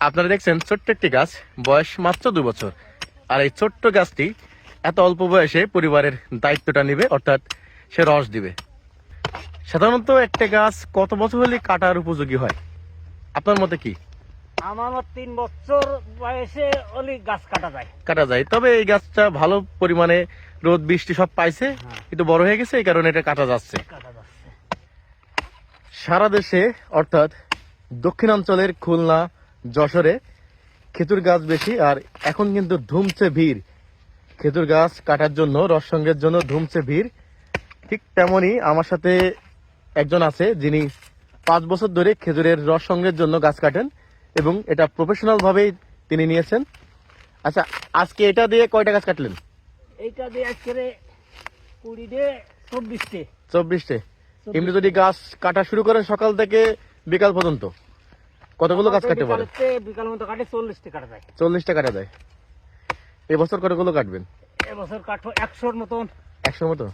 আপনারা দেখছেন ছোট্ট একটি গাছ, বয়স মাত্র 2 বছর। আর এই ছোট্ট গাছটি এত অল্প বয়সে পরিবারের দায়িত্বটা নিবে, অর্থাৎ সে রস দিবে। সাধারণত একটা গাছ কত বছর হলে কাটার উপযোগী হয় আপনার মতে কি? আমার 3 বছর বয়সে ওলি গাছ কাটা যায়। তবে এই গাছটা ভালো পরিমাণে রোদ বৃষ্টি সব পাইছে, একটু বড় হয়ে গেছে, এই কারণে এটা কাটা যাচ্ছে। সারা দেশে অর্থাৎ দক্ষিণাঞ্চলের খুলনা, যশোরে খেজুর গাছ বেশি, আর এখন কিন্তু ধুমছে ভিড়। খেজুর গাছ কাটার জন্য, রস সংগ্রহের জন্য ধুমছে ভিড়। ঠিক তেমনই আমার সাথে একজন আছে যিনি 5 বছর ধরে খেজুরের রস সংগ্রহের জন্য গাছ কাটেন এবং এটা প্রফেশনাল ভাবেই তিনি নিয়েছেন। আচ্ছা, আজকে এটা দিয়ে কয়টা গাছ কাটলেন? এইটা দিয়ে আজকে 20 দিয়ে 24টে। এমনি যদি গাছ কাটা শুরু করেন সকাল থেকে বিকাল পর্যন্ত কতগুলো গাছ কাটতে পারে? বিকাল মতো কাটে 40টা কাটা যায়। 40টা কাটা যায়। এবছর কতগুলো কাটবেন? এবছর কাটবো 100-র মতন। 100 মতো।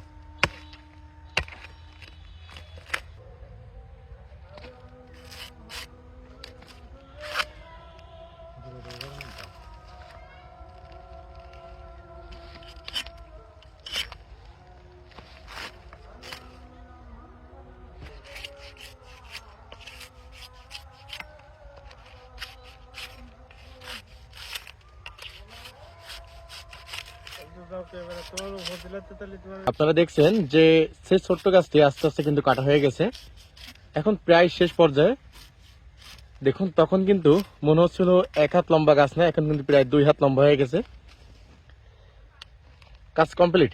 আপনারা দেখছেন যে সেই ছোট্ট গাছটি আস্তে আস্তে কিন্তু কাটা হয়ে গেছে, এখন প্রায় শেষ পর্যায়ে। দেখুন, তখন কিন্তু মনে হচ্ছিল 1 হাত লম্বা গাছ না, এখন কিন্তু প্রায় 2 হাত লম্বা হয়ে গেছে। কাজ কমপ্লিট।